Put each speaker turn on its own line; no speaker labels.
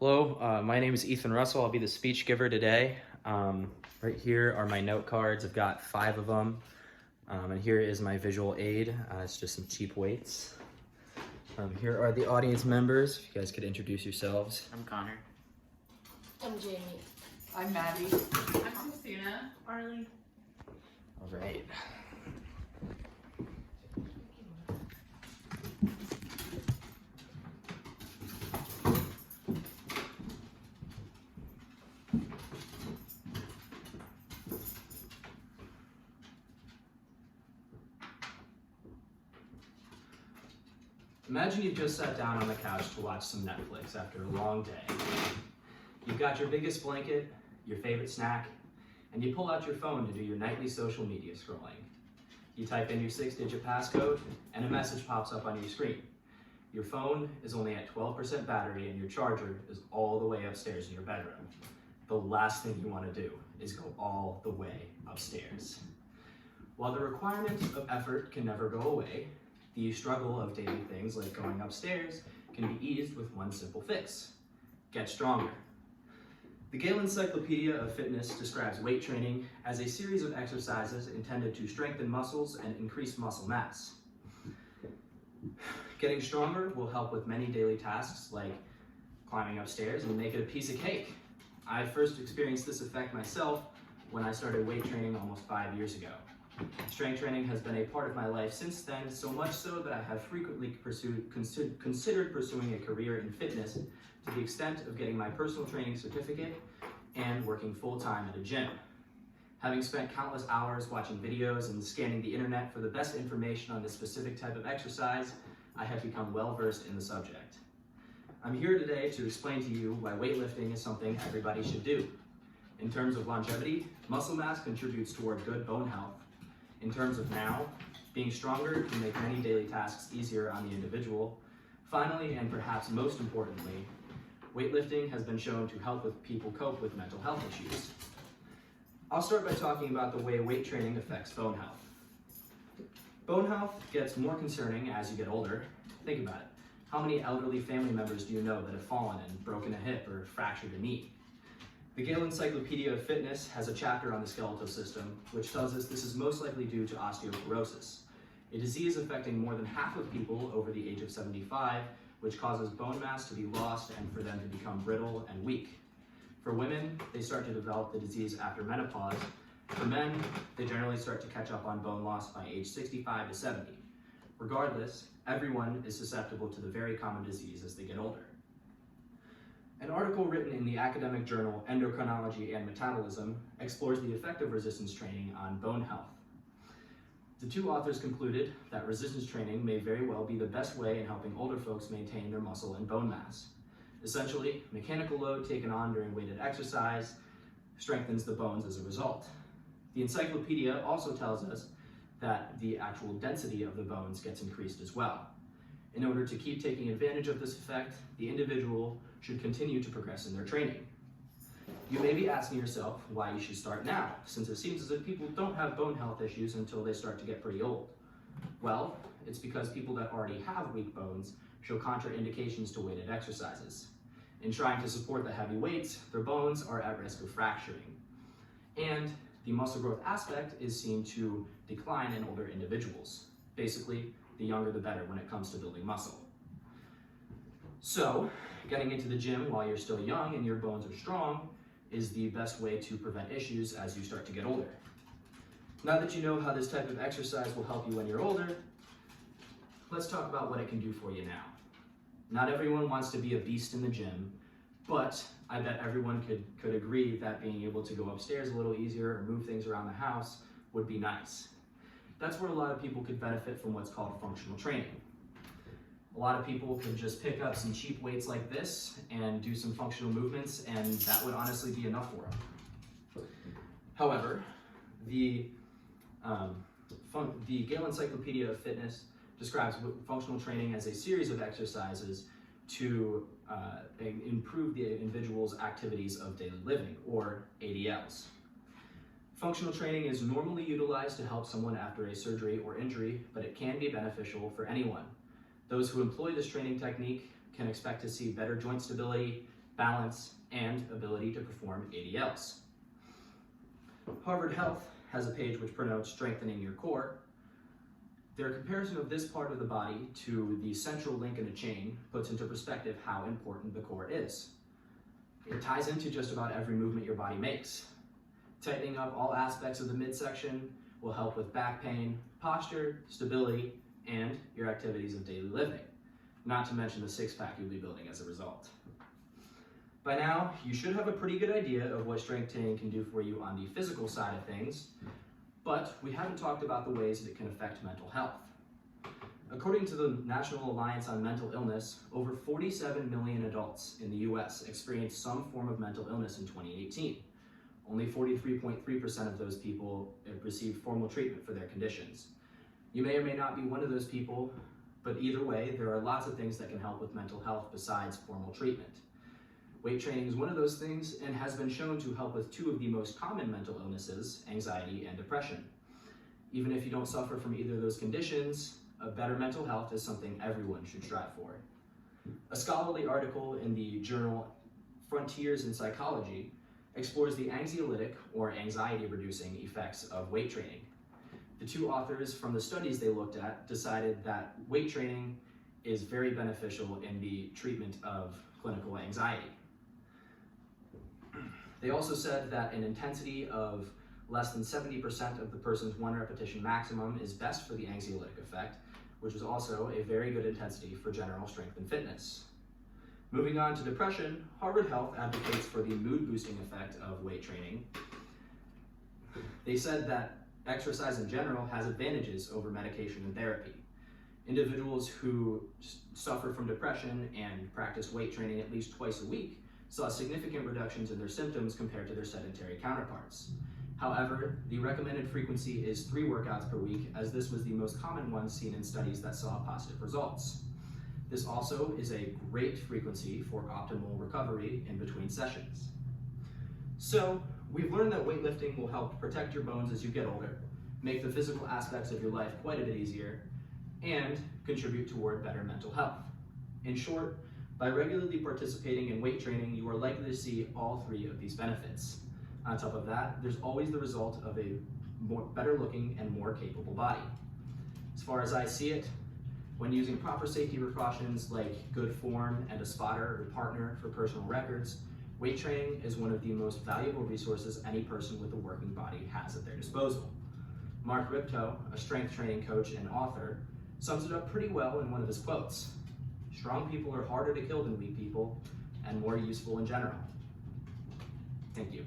Hello, my name is Ethan Russell. I'll be the speech giver today. Right here are my note cards. I've got 5 of them. And here is my visual aid. It's just some cheap weights. Here are the audience members. If you guys could introduce yourselves.
I'm Connor.
I'm Jamie.
I'm Maddie.
I'm Christina.
Arlie.
All right. Imagine you've just sat down on the couch to watch some Netflix after a long day. You've got your biggest blanket, your favorite snack, and you pull out your phone to do your nightly social media scrolling. You type in your 6-digit passcode, and a message pops up on your screen. Your phone is only at 12% battery, and your charger is all the way upstairs in your bedroom. The last thing you want to do is go all the way upstairs. While the requirement of effort can never go away, the struggle of daily things like going upstairs can be eased with one simple fix: get stronger. The Gale Encyclopedia of Fitness describes weight training as a series of exercises intended to strengthen muscles and increase muscle mass. Getting stronger will help with many daily tasks like climbing upstairs and make it a piece of cake. I first experienced this effect myself when I started weight training almost 5 years ago. Strength training has been a part of my life since then, so much so that I have frequently considered pursuing a career in fitness to the extent of getting my personal training certificate and working full-time at a gym. Having spent countless hours watching videos and scanning the internet for the best information on this specific type of exercise, I have become well-versed in the subject. I'm here today to explain to you why weightlifting is something everybody should do. In terms of longevity, muscle mass contributes toward good bone health. In terms of now, being stronger can make many daily tasks easier on the individual. Finally, and perhaps most importantly, weightlifting has been shown to help with people cope with mental health issues. I'll start by talking about the way weight training affects bone health. Bone health gets more concerning as you get older. Think about it. How many elderly family members do you know that have fallen and broken a hip or fractured a knee? The Gale Encyclopedia of Fitness has a chapter on the skeletal system, which tells us this is most likely due to osteoporosis, a disease affecting more than half of people over the age of 75, which causes bone mass to be lost and for them to become brittle and weak. For women, they start to develop the disease after menopause. For men, they generally start to catch up on bone loss by age 65 to 70. Regardless, everyone is susceptible to the very common disease as they get older. An article written in the academic journal Endocrinology and Metabolism explores the effect of resistance training on bone health. The 2 authors concluded that resistance training may very well be the best way in helping older folks maintain their muscle and bone mass. Essentially, mechanical load taken on during weighted exercise strengthens the bones as a result. The encyclopedia also tells us that the actual density of the bones gets increased as well. In order to keep taking advantage of this effect, the individual should continue to progress in their training. You may be asking yourself why you should start now, since it seems as if people don't have bone health issues until they start to get pretty old. Well, it's because people that already have weak bones show contraindications to weighted exercises. In trying to support the heavy weights, their bones are at risk of fracturing. And the muscle growth aspect is seen to decline in older individuals. Basically, the younger the better when it comes to building muscle. So, getting into the gym while you're still young and your bones are strong is the best way to prevent issues as you start to get older. Now that you know how this type of exercise will help you when you're older, let's talk about what it can do for you now. Not everyone wants to be a beast in the gym, but I bet everyone could agree that being able to go upstairs a little easier or move things around the house would be nice. That's where a lot of people could benefit from what's called functional training. A lot of people can just pick up some cheap weights like this and do some functional movements, and that would honestly be enough for them. However, the Gale Encyclopedia of Fitness describes functional training as a series of exercises to improve the individual's activities of daily living, or ADLs. Functional training is normally utilized to help someone after a surgery or injury, but it can be beneficial for anyone. Those who employ this training technique can expect to see better joint stability, balance, and ability to perform ADLs. Harvard Health has a page which promotes strengthening your core. Their comparison of this part of the body to the central link in a chain puts into perspective how important the core is. It ties into just about every movement your body makes. Tightening up all aspects of the midsection will help with back pain, posture, stability, and your activities of daily living, not to mention the six-pack you'll be building as a result. By now, you should have a pretty good idea of what strength training can do for you on the physical side of things, but we haven't talked about the ways that it can affect mental health. According to the National Alliance on Mental Illness, over 47 million adults in the US experienced some form of mental illness in 2018. Only 43.3% of those people received formal treatment for their conditions. You may or may not be one of those people, but either way, there are lots of things that can help with mental health besides formal treatment. Weight training is one of those things and has been shown to help with two of the most common mental illnesses, anxiety and depression. Even if you don't suffer from either of those conditions, a better mental health is something everyone should strive for. A scholarly article in the journal Frontiers in Psychology explores the anxiolytic or anxiety-reducing effects of weight training. The two authors from the studies they looked at decided that weight training is very beneficial in the treatment of clinical anxiety. They also said that an intensity of less than 70% of the person's 1 repetition maximum is best for the anxiolytic effect, which is also a very good intensity for general strength and fitness. Moving on to depression, Harvard Health advocates for the mood-boosting effect of weight training. They said that exercise in general has advantages over medication and therapy. Individuals who suffer from depression and practice weight training at least twice a week saw significant reductions in their symptoms compared to their sedentary counterparts. However, the recommended frequency is 3 workouts per week, as this was the most common one seen in studies that saw positive results. This also is a great frequency for optimal recovery in between sessions. So, we've learned that weightlifting will help protect your bones as you get older, make the physical aspects of your life quite a bit easier, and contribute toward better mental health. In short, by regularly participating in weight training, you are likely to see all 3 of these benefits. On top of that, there's always the result of a better looking and more capable body. As far as I see it, when using proper safety precautions like good form and a spotter or partner for personal records, weight training is one of the most valuable resources any person with a working body has at their disposal. Mark Ripto, a strength training coach and author, sums it up pretty well in one of his quotes. Strong people are harder to kill than weak people and more useful in general. Thank you.